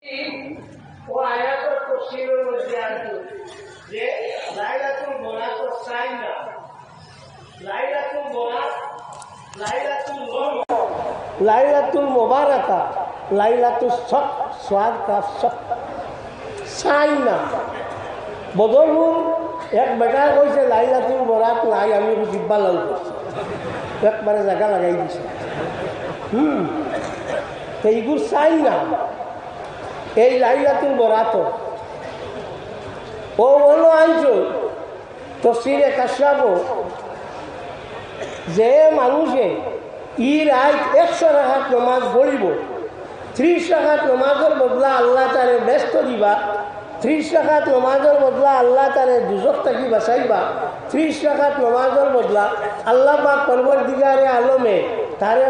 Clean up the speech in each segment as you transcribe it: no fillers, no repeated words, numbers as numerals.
ও আয়াতের তফসিরের মধ্যে আছে যে লাইলাতুল বরাত চাই না, লাইলাতুল বরাত, লাইলাতুল লাইলাতুল মুবারাকা, লাইলাতুল শক সোয়াদ কা শক চাই না। বদলুন এক বেটা কইছে লাইলাতুল বরাত নাই, আমি জিব্বা লাল করছি, একবারে জায়গা লাগাই দিছে। তো এইগুলো চাই না। এই লাইলাতুল বরাত ও হলো আনছো তফসিরে কাশাব যে মানুষে ঈদ আইত 100 রাকাত নমাজ পড়িব, 30 রাকাত নমাজের বদলা আল্লাহ তারে ব্যস্ত দিবা, 30 রাকাত নমাজের বদলা আল্লাহ তারে দুজক থাকি বাঁচাইবা, 30 রাকাত নমাজের বদলা আল্লাহ পাক পরবর্তীকারে আলমে তারে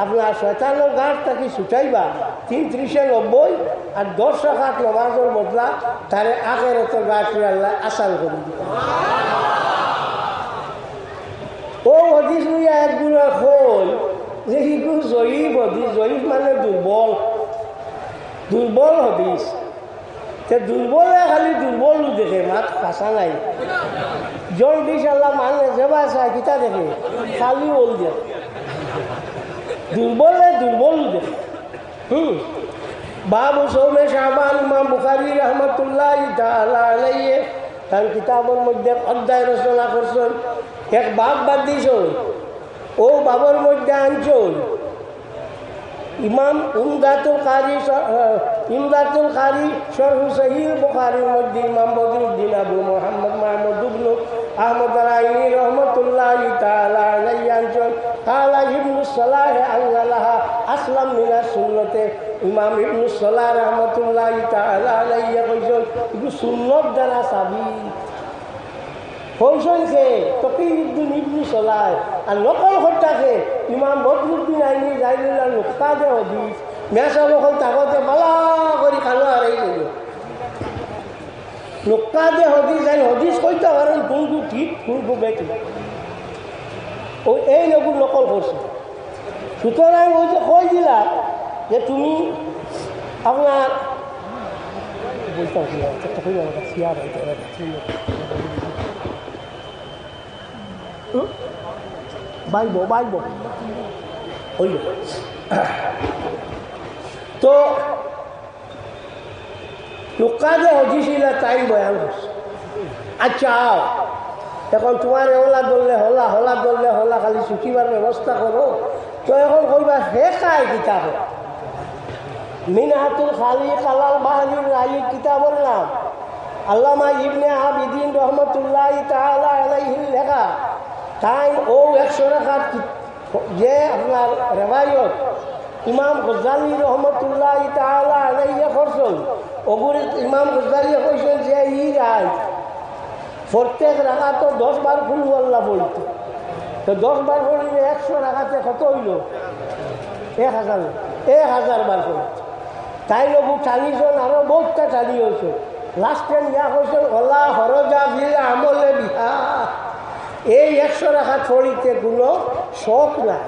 আপনার শয়তানের গাঁট থাকি ছুটাইবা 390, আর 10 রাকাত নমাজের বদলা তারে আখিরাতের গাঁটে আল্লাহ আসান করে দিবা। ও হদিস লইয়া একগুলো হল যে হিগু জয়ীফ হদিস, জয়ীফ মানে দুর্বল, দুর্বল হদিস। তে দুর্বলে খালি দুর্বল দেখে, মাত কাঁচা নাই। জলদিস আল্লাহ মানে যেবা চায় কিতা দেখে, খালি ওল দেখে, দুর্বলে দুর্বল দেখে। বাবু সৌমে শাহবান ইমাম বুখারী রহমতুল্লাহ তাআলা আলাইহি তার কিতাবের মধ্যে অধ্যায় রচনা করছেন। এক বাপ বাদ দিছ, ও বাবর মধ্যে আনছন ইমাম ইমদাতুল কারি শরহ সহিহ বুখারীর মধ্যে ইমাম বদরুদ্দিন আবু মুহাম্মদ মাহমুদ ইবনে আহমদ রাইনি রহমাতুল্লাহি তাআলা আলাইহি আনছন কালা ইবনে সালাহ আল্লাহ আসলাম মিনাস সুন্নতে। ইমাম ইবনে সালাহ রহমাতুল্লাহি তাআলা আলাইহি কইছেন এগুলো সুন্নত দ্বারা সাবিত হইছে। তকিউদ্দিন ইবনে সালাহ আর নকল হত্যাকে ইমাম বদরুদ্দিন আইনি জাইলুল্লাহ নুক্তা দে হদিস মেসা লোকল তাগতে বালা করে খালো আর এই গেল নুক্তা দে হদিস আইন হদিস কইতে পারেন কোনটু ঠিক কোনটু বেটি, ও এই লোক নকল করছে। সুতরাং ওই যে কই দিলা যে তুমি আপনার বলতে বাইব বাইব হইল। তো লোকা যে হজিছিল তাই বয়ান করছে। আচ্ছা এখন তোমার ওলা দললে হলা, হলা দললে হলা, খালি ছুটিবার ব্যবস্থা করো। তো এখন কইবা হে কায় কিতাব মিনহাতুল খালি কালাল বাহরির রাই কিতাবর নাম আল্লামা ইবনে আবিদিন রহমতুল্লাহি তাআলা আলাইহি লেখা। তাই ও 100 রাকাত যে আপনার রেওয়ায়ত ইমাম গজ্জালী রহমতুল্লাহি তাআলা আলাইহি করছেন, ওগুলি ইমাম গজ্জালী কইছেন যে ই রায় প্রত্যেক রাকাত 10 বার কুল আল্লাহ বলতো। তো 10 বার পড়লে 100 রাকাতে কত হইল? 1000 বার করে। তাই লোক টানিছেন, আরো বহুতটা টানি হয়েছে। লাস্ট টাইম ইয়া হয়েছেন ওলা হরজা বিল আমলে বিহা। এই 100 রাকাত পড়িতে কোনো শখ নাই।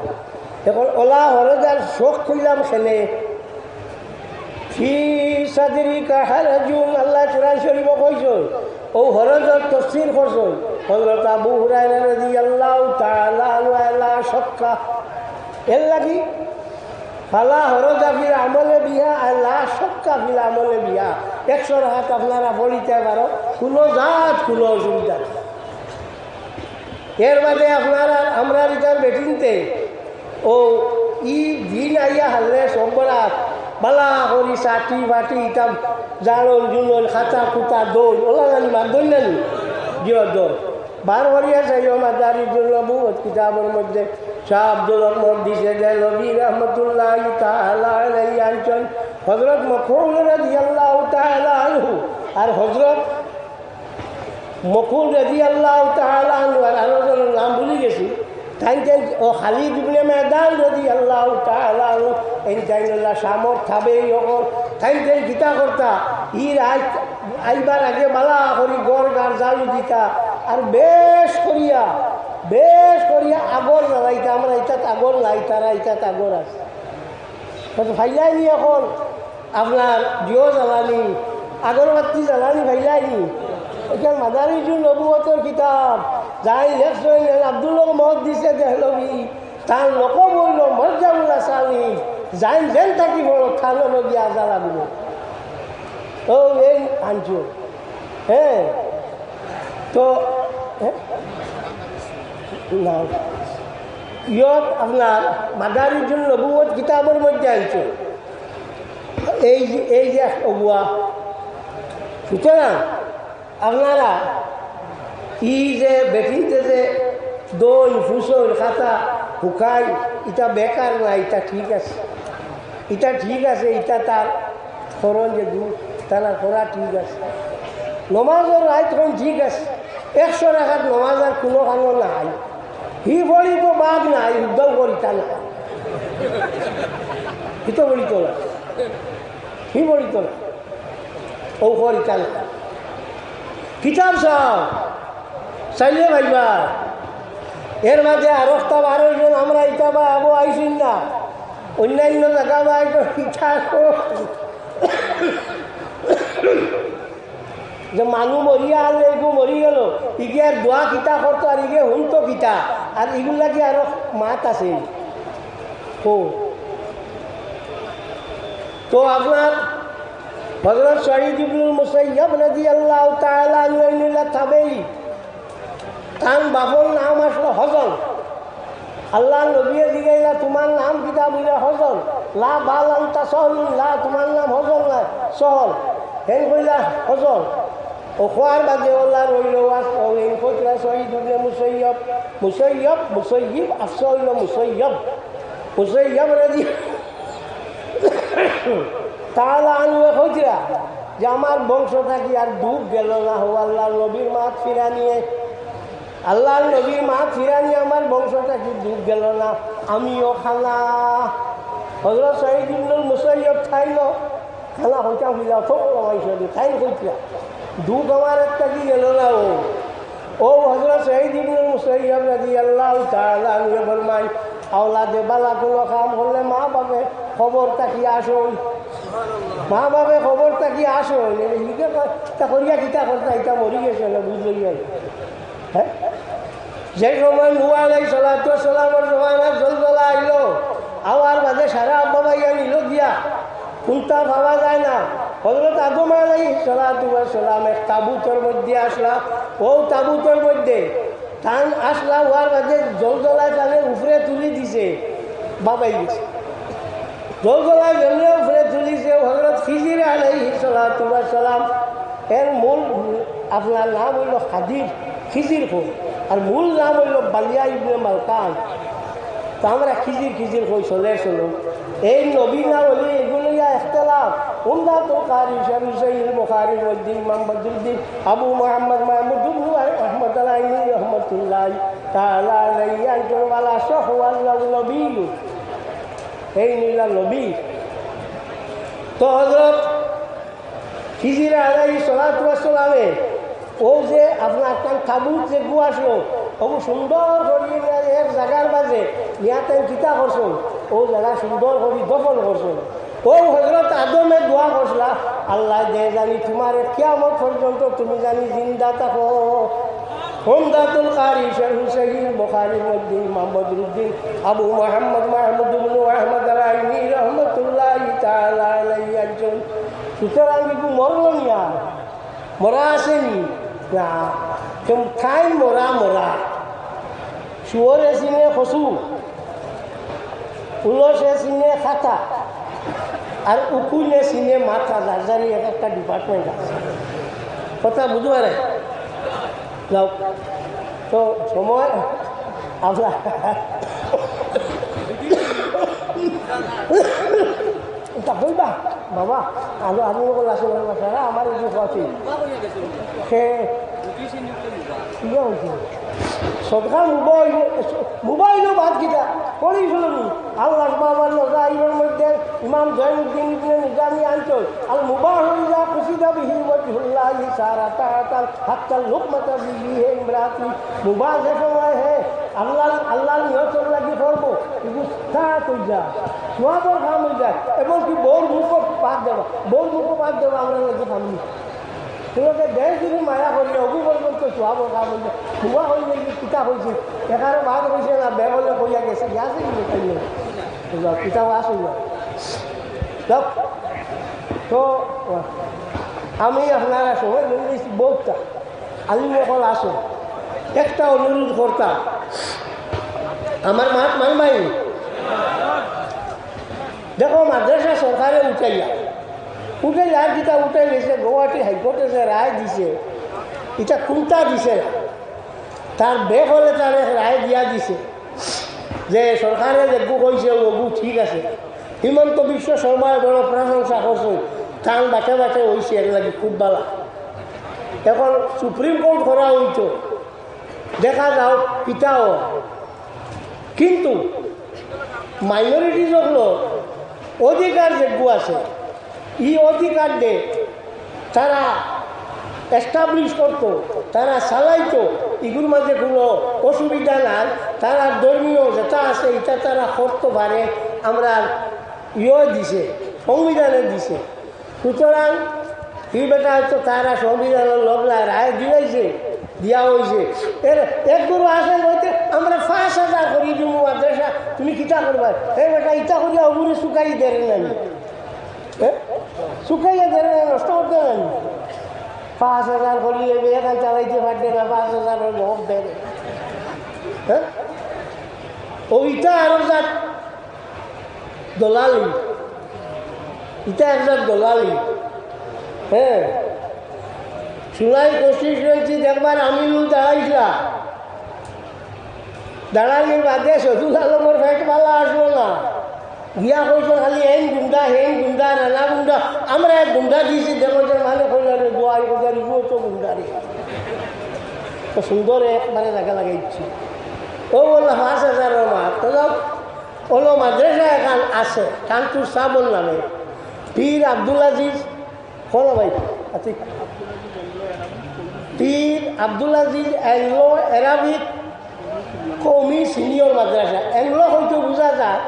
এখন ওলা হরজার শখ খুঁজলাম খেলে ফি সাদরিকা হারাজুন, আল্লাহ কোরআন শরীফ কইছেন। ও হরজর তাফসীর করছেন হযরত আবু হুরায়রা রাদিয়াল্লাহু তাআলা আনহু শক্কা এর লাগি ফালা হরজা ফিল আমলে বিহা, আল্লাহ শক্কা ফিল আমলে বিহা। 100 রাকাত আপনারা পড়িতে পারো, কোনো জাত কোনো অসুবিধা। এর বাদে আপনারা আমরা এটার বেটিনতে ও ই দিন আইয়া হারলে সবরাত বালা করি চাটি বাটি ইটা জাড়ল জুলল খাতা খুতা দৌড় ওলা জানি মারদন জানি জিও দৌড় বার করিয়া চাইও মাদারির জন্য বহুত কিতাবের মধ্যে শাহ আব্দুল রহমান দিছে যে নবী রহমতুল্লাহি তাআলা আলাইহি আনছেন হযরত মখউল রাদিয়াল্লাহু তাআলা আনহু আর হযরত মখউল রাদিয়াল্লাহু তাআলা আনহু আর আলোচনার নাম ভুলে গেছি। তাই ও খালিদ ইবনে মাদান রাদিয়াল্লাহু তাআলা আনহু এই জাইনুল্লাহ সামর থাবে ওর তাই গীতা করতা ইর আইবার আগে বালা করি গড় গার জালু দিতা আর বেশ করিয়া আগর জ্বালাইতা। আমরা ইটাত আগর নাই, তারা ইটাত আগর আছে। ফাইলাই নি এখন আপনার জিও জ্বালানি আগরবাতি জ্বালানি ভাইলাইনি এখানে মাদারিজুল নবুয়তের কিতাব যাই লেখছেন আব্দুল্লাহ মহদ দিছে দেহলবি তার লোক বলল মর্যাবুল্লাহ সালি যাই যেন থাকিব খানো নদী আজা লাগব ও এই আনছো হ্যাঁ তো না ইয়ত আপনার মাদারিজুল নবুয়ত কিতাবের মধ্যে আনছে এই যে অগুয়া সুতরাং আপনারা ই যে বেটিতে যে দই ফুসল খাতা শুকাই এটা বেকার না এটা ঠিক আছে এটা ঠিক আছে এটা তার করণ যে দু তারা করা ঠিক আছে নমাজের রায় তখন ঠিক আছে 100 টাকার নমাজ আর কোনো খানো নাই হি বলি তো বাদ নাই উদ্যোগ করি তা না হি তো বলি তো না হি বলি তো না ও করি তা না কিতাব সব চাইলে ভাইবা এর মাঝে আরো 12 জন আমরা ইটা বা আবো আইসিন না অন্যান্য জায়গা বা যে মানুষ মরিয়া আনলে এগু মরি গেল ইগে আর দোয়া কিতা করতো আর ইগে হুনতো কিতা আর এগুলা কি আরো মাত আছে তো আপনার হযরত সঈদ ইবনে মুসাইয়্যিব রাদিয়াল্লাহু তাআলা আনহু তাবেঈ তার বাপর নাম আসলো হজল আল্লাহ নবী জিগাইলা তোমার নাম কিতা বুঝা হজল লা বালান্তা সহল লা তোমার নাম হজল না সহল হেন কইলা হজল ও খোয়ার বাদে আল্লাহ রইল ওয়াস কইন কইলা সঈদ ইবনে মুসাইয়্যিব আফসা হইল মুসাইয়্যিব রাদি তাআলা আনহু কইলা যে আমার বংশ থাকি আর দুঃখ গেল না হো আল্লাহর নবীর মাত ফিরা নিয়ে আল্লাহর নবীর মা ফিরানি আমার বংশটা কি দুঃখ গেল না আমিও খানা হযরত সঈদ ইবনে মুসাইয়্যিব খাইল খানা হইতা হইলা থোক লাগাইছিল খাইল কইলা দুঃখ আমার একটা কি গেল না ও হযরত সঈদ ইবনে মুসাইয়্যিব রাদিয়াল্লাহু তাআলা আনহু ফরমায় আওলাদে বালা কোনো কাম হলে মা বাপে খবর তাকি আসো মা বাপে খবর তাকি আসো লিখে তা করিয়া কিতা করতা এটা মরি গেছে না বুঝলি হ্যাঁ যে সময় নূহ আলাইহিস সালাতু ওয়াস সালামের জমানায় জলজলা আইলো আওয়ার বাদে সারা আব্বা ভাইয়া নিল গিয়া কোনটা ভাবা যায় না হযরত আদম আলাইহিস সালাতু ওয়াস সালাম এক তাবুতের মধ্যে আসলা ও তাবুতের মধ্যে টান আসলা হওয়ার বাদে জলজলায় তাহলে উপরে তুলি দিছে বাবাই গেছে জলজলায় জলে উপরে তুলিছে হযরত খিজির আলাইহিস সালাতু ওয়াস সালাম এর মূল আপনার নাম হইল খাদির খিজির কই আর মূল নাম হইল বালিয়া ইবনে মালকান তো আমরা খিজির কই চলে চলো এই নবী না বলি এগুলো ইখতিলাফ উমদাতুল কারি শরীফ সহিহ বুখারীর মধ্যে ইমাম বদরুদ্দিন আবু মুহাম্মদ মাহমুদ ইবনে আহমদ আলাইহি রাহমাতুল্লাহ তাআলা আলাইহি আনহুর ওয়ালা সাহওয়াল্লাহু নবী এই নীলা নবী তো হযরত খিজির আলাইহিস সালাতু ওয়াস সালামে ও যে আপনার তাবুত যে গু আসলো অবু সুন্দর করি এক জায়গার বাজে ইয়াতে চিতা করছো ও জায়গা সুন্দর করি দখল করছো ও হযরত আদমে দোয়া করছিলা আল্লাহ দে জানি তোমার কিয়ামত পর্যন্ত তুমি জানি জিন্দা থাকো উমদাতুল কারি শরীফ সহিহ বুখারীর মধ্যে ইমাম বদরুদ্দিন আবু মুহাম্মদ মাহমুদ ইবনে আহমদ আলাইহি রাহমাতুল্লাহি তাআলা আলাইহি একজন সুতরাং কি মরল নিয়া মরা আসেনি না খাই মরা শুয়োরে চিনে কচু উলসে চিনে খাতা আর উকুলে চিনে মাথা যার একটা ডিপার্টমেন্ট আছে কথা বুঝতে পারে যাও তো সময় আপনার তা বলবা বাবা আলো আপনি বলে আসলে সারা আমার এই আছে সে সদকা মোবাইলও বাদ গিটা করেই ফেলুন আল্লাহ বাবার নজাইবের মধ্যে ইমাম জয়নুদ্দিন ইবনে নিজামী আনচল আল মুবাহিলা কুসিদা বিহি ওয়াজহুল্লাহি সারাতাতাল হাত্তাল লুকমাতা বিহি হে ইমরাতি মুবাহ যে সময় হে আল্লাহ নিয়ত লাগি করবো এগুলো স্টার্ট হয়ে যায় সোয়াবর কাম হয়ে যায় এবং কি বউর মুখও পাক দেওয়া আমরা নাকি সামনে তোমাকে দেশ যদি মায়া করি অগু পর্যন্ত সোয়াবর কাম হয়ে যায় খুয়া হয়ে গেলে পিতা হয়েছে এখানে ভাগ হয়েছে না বে হলে কইয়া গেছে গেছে কিন্তু খাই পিতা আস হয়ে যায় তো আমি আপনারা সময় বলেছি বহুতটা আলিমকল আসো একটা অনুরোধ করতাম আমার মাত মানবাই দেখো মাদ্রাসা সরকারে উঠাইয়া আর যেটা উঠাই গেছে গুয়াহাটি হাইকোর্টে যে রায় দিছে এটা কোনটা দিছে তার বেগ হলে তার রায় দিয়া দিছে যে সরকারে যেগু কইছে ওগু ঠিক আছে হিমন্ত বিশ্ব শর্মায় বড় প্রশংসা করছে টান বাঁচে হয়েছে এর লাগে খুব ভালো এখন সুপ্রিম কোর্ট করা হইত দেখা যাও পিতাও কিন্তু মাইনরিটি যেগুলো অধিকার যেগু আছে এই অধিকার দে তারা এস্টাবলিশ করতো তারা চালাইতো এগুলোর মাঝে কোনো অসুবিধা নাই তারা ধর্মীয় যেটা আছে এটা তারা করতে পারে আমরা দিছে সংবিধানে দিছে সুতরাং এই বেটা হয়তো তারা সংবিধানের লগলায় রায় দিয়া হয়েছে এর এক গুরু আসে বলতে আমরা 5,000 করি দিব মাদ্রাসা তুমি কিতা করবা এই বেটা ইটা করিয়া ওগুলো শুকাই দেন না শুকাইয়া দেন নষ্ট করতে না 5,000 করি এখান চালাইতে পারবে না 5,000 ভোট দেবে হ্যাঁ ওইটা আরো যাক দলালি এটা একজন দলালি হ্যাঁ সুলাই কনস্টিটিউয়েন্সি দেখবার আমিনুল দাঁড়াইছিলাম বাদে সজুল আলমের ফেট ভালো আসলো না গিয়া কইছো খালি হেন গুন্ডা নানা গুন্ডা আমরা এক গুন্ডা দিয়েছি দেখো যে মানে কইলারে দোয়াই কোথায় তো গুন্ডারে তো সুন্দর একবারে জায়গা লাগাইছি ও বললো 5,000 মাঠ তো যাও ওলো মাদ্রাসা এখন আছে কানপুর সাবল নামে পীর আব্দুল আজিজ হলো ভাই আচ্ছা পীর আব্দুল আজিজ অ্যাংলো অ্যারাবিক কৌমি সিনিয়র মাদ্রাসা অ্যাংলো হয়তো বোঝা যায়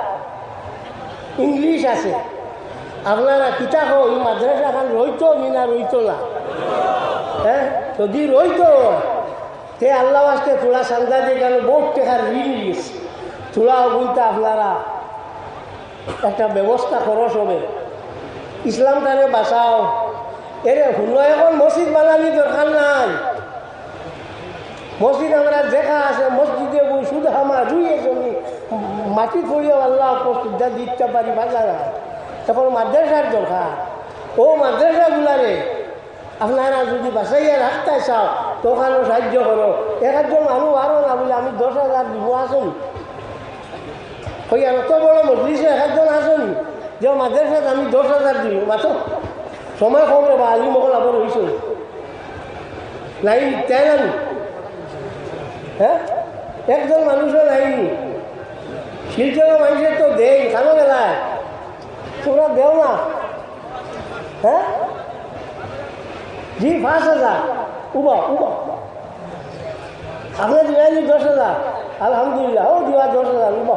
ইংলিশ আছে আপনারা কিতা ওই মাদ্রাসা এখন রইতো না রইতো না হ্যাঁ যদি রইতো তে আল্লাহ আসতে তোলা সান্দা দিয়ে গেল বহুত টেকার ঋণ নিয়েছে তোলা বলতে আপনারা একটা ব্যবস্থা খরচ হবে ইসলামটারে বাঁচাও এর শুনো এখন মসজিদ বানানি দরকার নাই মসজিদ আমরা দেখা আছে মসজিদে শুধু আমার রুইয়ে জমি মাটি পড়িয়ে আল্লাহ প্রস্তুতা দিতে পারি বাজারা তখন মাদ্রাসার দরকার ও মাদ্রাসাগুলারে আপনারা যদি বাঁচাইয়া রাখতে চাও তখনও সাহায্য করো একজন মানুষ আরও না বলে আমি 10,000 দিব আসুন ওই আর অত বড় মজলিসে একজন আসুন যে মাদ্রাসাত আমি 10,000 দিব মাত্র সময় কম রে বা আলি মকল আবার হয়েছে নাই তাই জানি হ্যাঁ একজন মানুষও নাইনি শিলচর মানুষের তো দেই কেন বেলায় তোমরা দেও না হ্যাঁ জি 5,000 উবা আপনার দিবা 10,000 আলহামদুলিল্লাহ ও দিবা 10,000 উবা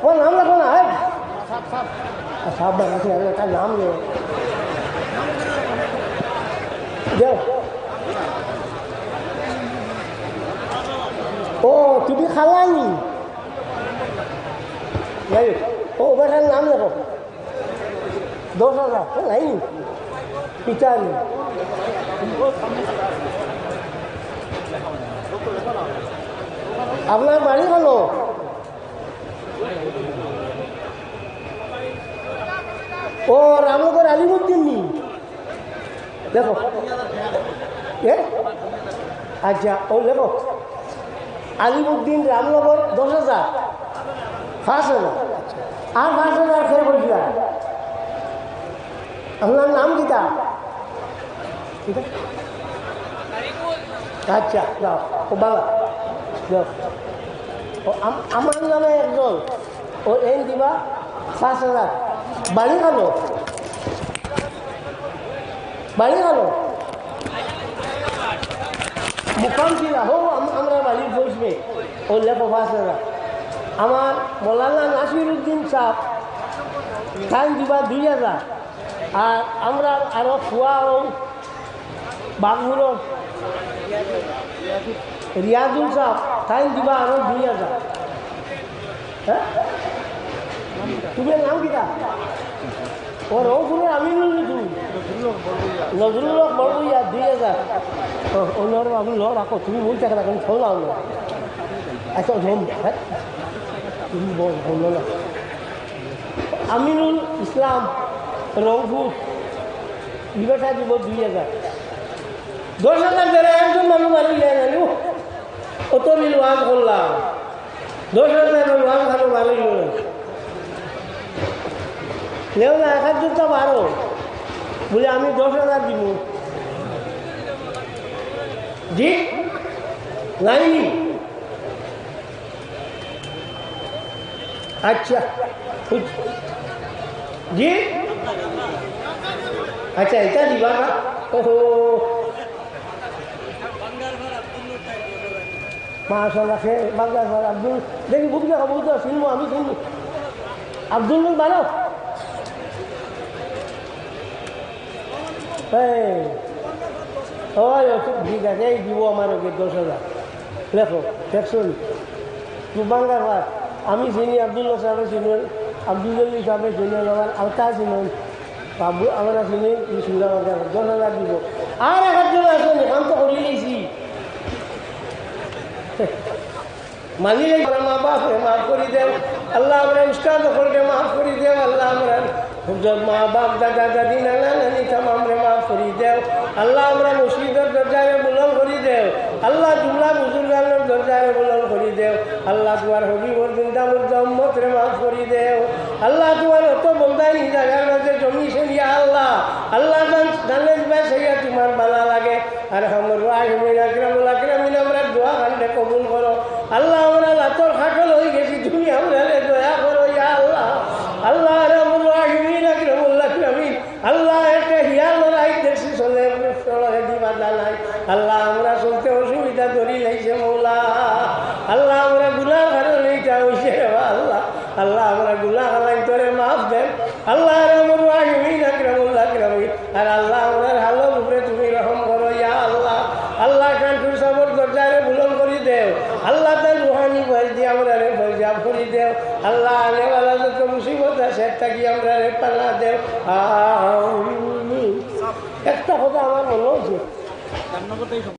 ওর নাম রাখো না হ্যাঁ সাপ বানাচ্ছি একটা নাম দেও ও তুমি খালানি ও বেটার নাম লেখো 10,000 নাই পিতা নেই আপনার বাড়ি হলো ও রামনগর আলিমুদ্দিন নি দেখো আচ্ছা ও দেখো আলিমুদ্দিন রামনগর 10,000 5,000 আর 5,000 খেয়ে বলছিল আপনার নাম কিতা আচ্ছা যাও ও বাবা যাও আমার নামে একজন ও এন দিবা 5,000 বাড়ি গেল মুখাম ছিল হো আমরা বাড়ির বসবে ও লেখো 5,000 আমার মৌলানা নাসির উদ্দিন সাহ টাইম দিবা 2000 আর আমরা আরো খোয়া ও বাবুর রিয়াজুল সাহ টাইম দিবা আরো 2000। হ্যাঁ তুমি নাম কিটা ও রংপুরে আমিনুল তুমি নজরুল হক বড়বইয়া 2000। অন্যর আমি ল রাখো তুমি বই টাকা রাখো ফোন লাও না আচ্ছা হ্যাঁ তুমি বললো না আমিনুল ইসলাম রংপুর বিবাসা দিব 2000। 10,000 ধরে একজন মানুষ মারি গেল অত মিল ওয়াজ করলাম 10,000 ওয়াজ খানো মারি গেল লেও না 1,000 বারো বলে আমি 10,000 দিব জি লাইনি আচ্ছা জি আচ্ছা এটা দিবা না ওহো মাশাআল্লাহ খে বাংলার আব্দুল দেখি বুঝলে বলতে শুনবো আমি শুনবো আব্দুল বানো ওই ঠিক আছে এই দিব আমার ওকে 10,000 লেখো দেখছো বাংলার ভাত আমি চিনি আব্দুল্লাহ সাহেব চিনেন আব্দুল জলিল সাহেব চিনেন আমার আলতা চিনেন বাবু আমরা চিনি সুন্দর 10,000 দিব আর 1,000 আসেন কাম তো করি নিয়েছি মানিলে মা বাপ মাফ করে দেও আল্লাহ আমরা উস্তাদ করে মাফ করে দেও আল্লাহ আমরা মা বাপ দাদা দাদি নানা নানি তামামরে মাফ করে দেও আল্লাহ আমরা মসজিদের দরজারে বুলন্দ করে দেও আল্লাহ জুমলা বুজুর্গানের দরজারে বুলন্দ করে দেও আল্লাহ তোমার হবিবর জিন্দা মুর্দা উম্মতরে মাফ করে দেও আল্লাহ তোমার অত বন্দাই নি জায়গার মাঝে জমিছে ইয়া আল্লাহ আল্লাহ জানে সেইয়া তোমার ভালো লাগে আর আমার রাহিমিন আকরামুল আকরামিন আমরা দোয়া কান্দে কবুল করো আল্লাহ আমরা লাতর খাটল হয়ে গেছি তুমি আমরা দয়া করো ইয়া আল্লাহ আল্লাহ রামুল রাহিমিন আকরামুল আকরামিন আল্লাহ একটা হিয়ার লড়াই দেখছি চলে দিবা নাই আল্লাহ আমরা চলতে অসুবিধা ধরি লাইছে মৌলা আল্লাহ আমরা গুনার কারণে এটা হয়েছে আল্লাহ আল্লাহ আমরা গুনাহ হালাই তোরে মাফ দেন আল্লাহ রামুল রাহিমিন আকরামুল আকরামিন আর আল্লাহ আমরা হালের উপরে তুমি রহম করো ইয়া আল্লাহ আল্লাহ কান্টুর সবর দরজারে বুলন্দ করে দেও আল্লাহ তার রুহানি ভয় দিয়ে আমরা রে ফরজাব করে দেও আল্লাহ আনেওয়ালা যত মুসিবত আছে থাকি আমরা রে পানা দেও একটা কথা আমার মনে হচ্ছে